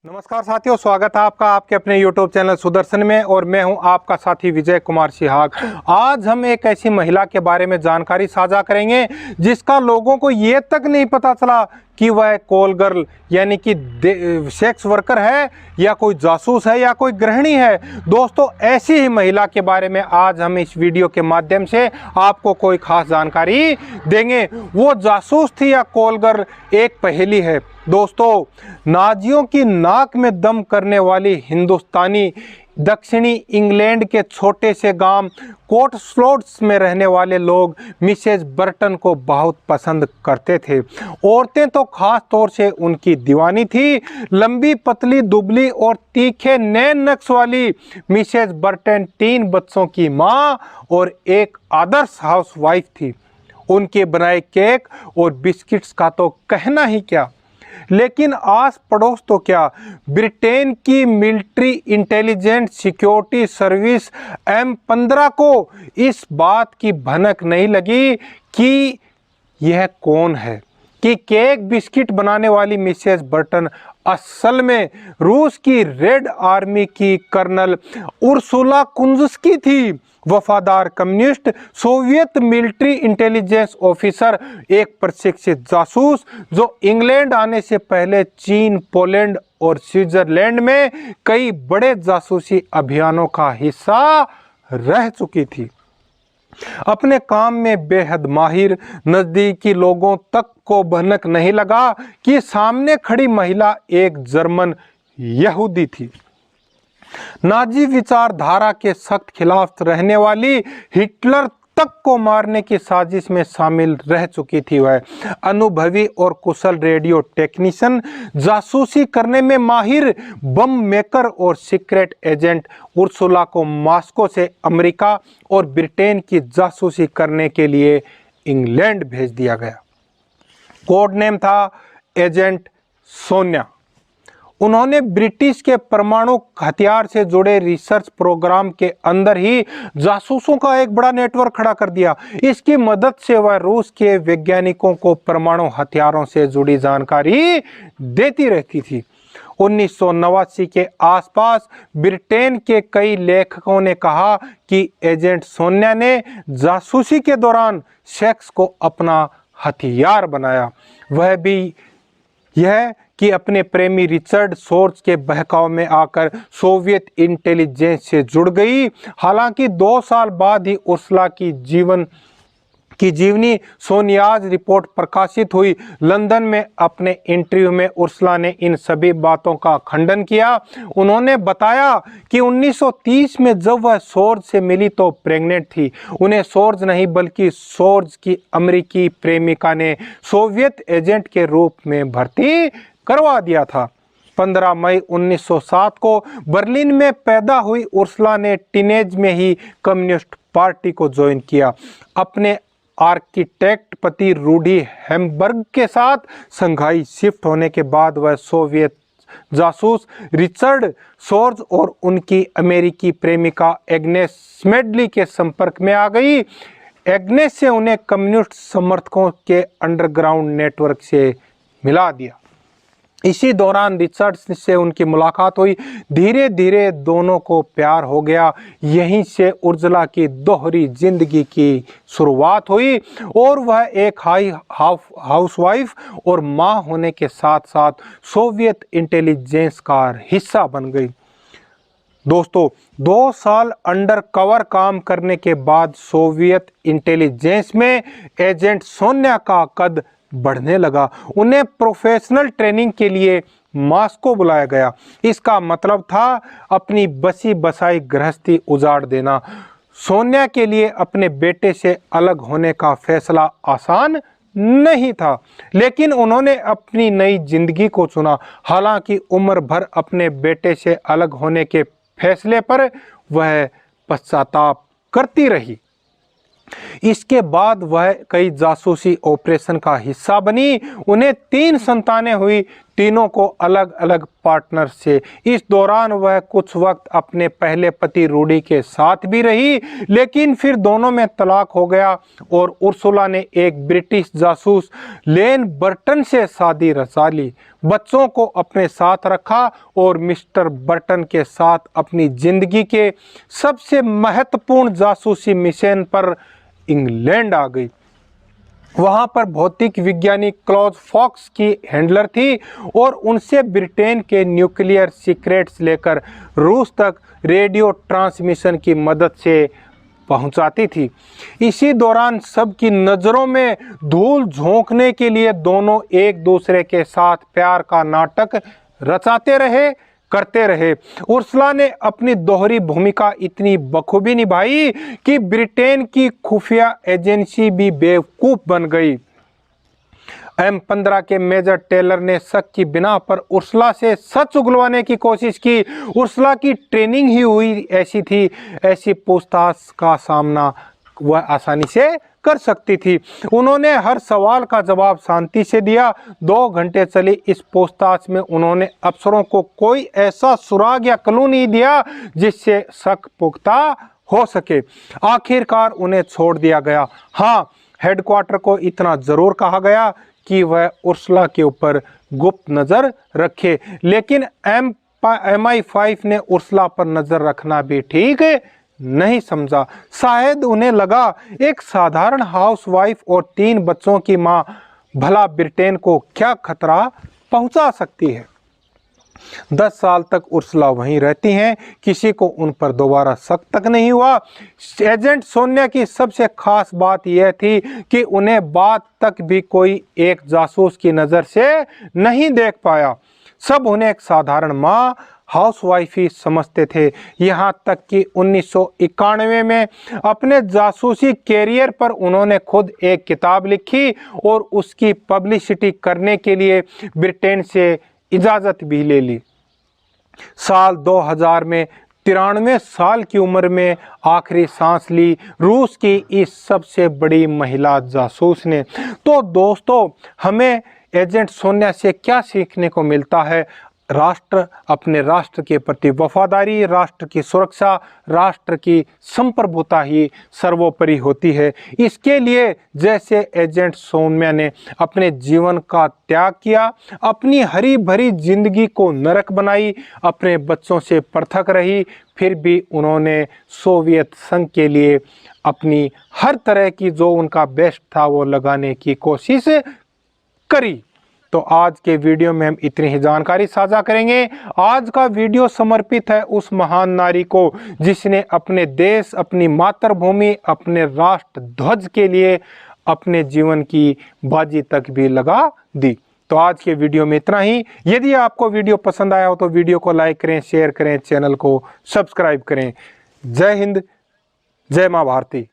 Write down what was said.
नमस्कार साथियों, स्वागत है आपका आपके अपने YouTube चैनल सुदर्शन में और मैं हूं आपका साथी विजय कुमार सिहाग। आज हम एक ऐसी महिला के बारे में जानकारी साझा करेंगे जिसका लोगों को ये तक नहीं पता चला कि वह कॉल गर्ल यानी कि सेक्स वर्कर है या कोई जासूस है या कोई गृहिणी है। दोस्तों, ऐसी ही महिला के बारे में आज हम इस वीडियो के माध्यम से आपको कोई खास जानकारी देंगे। वो जासूस थी या कॉल गर्ल, एक पहेली है। दोस्तों, नाजियों की नाक में दम करने वाली हिंदुस्तानी दक्षिणी इंग्लैंड के छोटे से गांव कोटस्वोल्ड में रहने वाले लोग मिसेज बर्टन को बहुत पसंद करते थे। औरतें तो खास तौर से उनकी दीवानी थी। लंबी पतली दुबली और तीखे नैन नक्श वाली मिसेज बर्टन 3 बच्चों की मां और एक आदर्श हाउसवाइफ थी। उनके बनाए केक और बिस्किट्स का तो कहना ही क्या, लेकिन आस पड़ोस तो क्या, ब्रिटेन की military intelligence security service M15 को इस बात की भनक नहीं लगी कि यह कौन है कि केक बिस्किट बनाने वाली मिसेस बर्टन असल में रूस की रेड आर्मी की कर्नल उर्सुला कुंजुस्की थी। वफादार communist Soviet military intelligence officer, एक प्रशिक्षित जासूस जो इंग्लैंड आने से पहले चीन, पोलैंड और स्विट्जरलैंड में कई बड़े जासूसी अभियानों का हिस्सा रह चुकी थी। अपने काम में बेहद माहिर, नजदीकी लोगों तक को भनक नहीं लगा कि सामने खड़ी महिला एक जर्मन यहूदी थी। नाजी विचारधारा के सख्त खिलाफ रहने वाली हिटलर तक को मारने की साजिश में शामिल रह चुकी थी। वह अनुभवी और कुशल रेडियो टेक्नीशियन, जासूसी करने में माहिर बम मेकर और सीक्रेट एजेंट उर्सुला को मॉस्को से अमेरिका और ब्रिटेन की जासूसी करने के लिए इंग्लैंड भेज दिया गया। कोड नेम था एजेंट सोनिया। उन्होंने ब्रिटिश के परमाणु हथियार से जुड़े रिसर्च प्रोग्राम के अंदर ही जासूसों का एक बड़ा नेटवर्क खड़ा कर दिया। इसकी मदद से वह रूस के वैज्ञानिकों को परमाणु हथियारों से जुड़ी जानकारी देती रहती थी। 1989 के आसपास ब्रिटेन के कई लेखकों ने कहा कि एजेंट सोनिया ने जासूसी के दौरान सेक्स को अपना हथियार बनाया। वह भी यह कि अपने प्रेमी रिचर्ड सोर्स के बहकाव में आकर सोवियत इंटेलिजेंस से जुड़ गई। हालांकि 2 साल बाद ही उर्सुला की जीवनी सोनियाज रिपोर्ट प्रकाशित हुई। लंदन में अपने इंटरव्यू में उर्सुला ने इन सभी बातों का खंडन किया। उन्होंने बताया कि 1930 में जब वह सोर्ज से मिली तो प्रेग्नेंट थी। उन्हें सोर्ज नहीं बल्कि सोर्ज की अमेरिकी प्रेमिका ने सोवियत एजेंट के रूप में भर्ती करवा दिया था। 15 मई 1907 को बर्लिन में पैदा हुई उर्सुला ने टीनेज में ही कम्युनिस्ट पार्टी को ज्वाइन किया। अपने आर्किटेक्ट पति रूडी हेम्बर्ग के साथ संघाई शिफ्ट होने के बाद वह सोवियत जासूस रिचर्ड सोर्ज और उनकी अमेरिकी प्रेमिका एग्नेस स्मेडली के संपर्क में आ गई। एग्नेस से उन्हें कम्युनिस्ट समर्थकों के अंडरग्राउंड नेटवर्क से मिला दिया। इसी दौरान रिचर्ड से उनकी मुलाकात हुई। धीरे धीरे दोनों को प्यार हो गया। यहीं से उर्सुला की दोहरी जिंदगी की शुरुआत हुई और वह एक हाउसवाइफ और मां होने के साथ साथ सोवियत इंटेलिजेंस का हिस्सा बन गई। दोस्तों, 2 साल अंडर कवर काम करने के बाद सोवियत इंटेलिजेंस में एजेंट सोनिया का कद बढ़ने लगा। उन्हें प्रोफेशनल ट्रेनिंग के लिए मॉस्को बुलाया गया। इसका मतलब था अपनी बसी बसाई गृहस्थी उजाड़ देना। सोनिया के लिए अपने बेटे से अलग होने का फैसला आसान नहीं था, लेकिन उन्होंने अपनी नई जिंदगी को चुना। हालांकि उम्र भर अपने बेटे से अलग होने के फैसले पर वह पश्चाताप करती रही। इसके बाद वह कई जासूसी ऑपरेशन का हिस्सा बनी। उन्हें 3 संतानें हुई। तीनों को अलग अलग पार्टनर से। इस दौरान वह कुछ वक्त अपने पहले पति रूडी के साथ भी रही, लेकिन फिर दोनों में तलाक हो गया और उर्सुला ने एक ब्रिटिश जासूस लेन बर्टन से शादी रचा ली, बच्चों को अपने साथ रखा और मिस्टर बर्टन के साथ अपनी जिंदगी के सबसे महत्वपूर्ण जासूसी मिशन पर इंग्लैंड आ गई। वहां पर भौतिक वैज्ञानिक क्लॉज फॉक्स की हैंडलर थी और उनसे ब्रिटेन के न्यूक्लियर सीक्रेट्स लेकर रूस तक रेडियो ट्रांसमिशन की मदद से पहुंचाती थी। इसी दौरान सबकी नज़रों में धूल झोंकने के लिए दोनों एक दूसरे के साथ प्यार का नाटक रचाते रहे, करते रहे। उर्सुला ने अपनी दोहरी भूमिका इतनी बखूबी निभाई कि ब्रिटेन की खुफिया एजेंसी भी बेवकूफ़ बन गई। M15 के मेजर टेलर ने शक की बिना पर उर्सुला से सच उगलवाने की कोशिश की। उर्सुला की ट्रेनिंग ही हुई ऐसी थी, ऐसी पूछताछ का सामना वह आसानी से कर सकती थी। उन्होंने हर सवाल का जवाब शांति से दिया। 2 घंटे चली इस पूछताछ में उन्होंने अफसरों को कोई ऐसा सुराग या क्लू नहीं दिया जिससे शक पुख्ता हो सके। आखिरकार उन्हें छोड़ दिया गया। हाँ, हेडक्वार्टर को इतना जरूर कहा गया कि वह उर्सुला के ऊपर गुप्त नज़र रखे, लेकिन MI5 ने उर्सुला पर नज़र रखना भी ठीक नहीं समझा। शायद उन्हें लगा एक साधारण हाउसवाइफ और 3 बच्चों की मां भला ब्रिटेन को क्या खतरा पहुंचा सकती है। 10 साल तक उर्सुला वहीं रहती हैं, किसी को उन पर दोबारा शक तक नहीं हुआ। एजेंट सोनिया की सबसे खास बात यह थी कि उन्हें बात तक भी कोई एक जासूस की नज़र से नहीं देख पाया। सब उन्हें एक साधारण माँ हाउसवाइफ ही समझते थे। यहाँ तक कि 1991 में अपने जासूसी कैरियर पर उन्होंने खुद एक किताब लिखी और उसकी पब्लिसिटी करने के लिए ब्रिटेन से इजाज़त भी ले ली। साल 2000 में 93 साल की उम्र में आखिरी सांस ली रूस की इस सबसे बड़ी महिला जासूस ने। तो दोस्तों, हमें एजेंट सोनिया से क्या सीखने को मिलता है? राष्ट्र अपने राष्ट्र के प्रति वफादारी, राष्ट्र की सुरक्षा, राष्ट्र की संप्रभुता ही सर्वोपरि होती है। इसके लिए जैसे एजेंट सोनिया ने अपने जीवन का त्याग किया, अपनी हरी भरी जिंदगी को नरक बनाई, अपने बच्चों से पृथक रही, फिर भी उन्होंने सोवियत संघ के लिए अपनी हर तरह की जो उनका बेस्ट था वो लगाने की कोशिश करी। तो आज के वीडियो में हम इतनी ही जानकारी साझा करेंगे। आज का वीडियो समर्पित है उस महान नारी को जिसने अपने देश, अपनी मातृभूमि, अपने राष्ट्र ध्वज के लिए अपने जीवन की बाजी तक भी लगा दी। तो आज के वीडियो में इतना ही। यदि आपको वीडियो पसंद आया हो तो वीडियो को लाइक करें, शेयर करें, चैनल को सब्सक्राइब करें। जय हिंद, जय माँ भारती।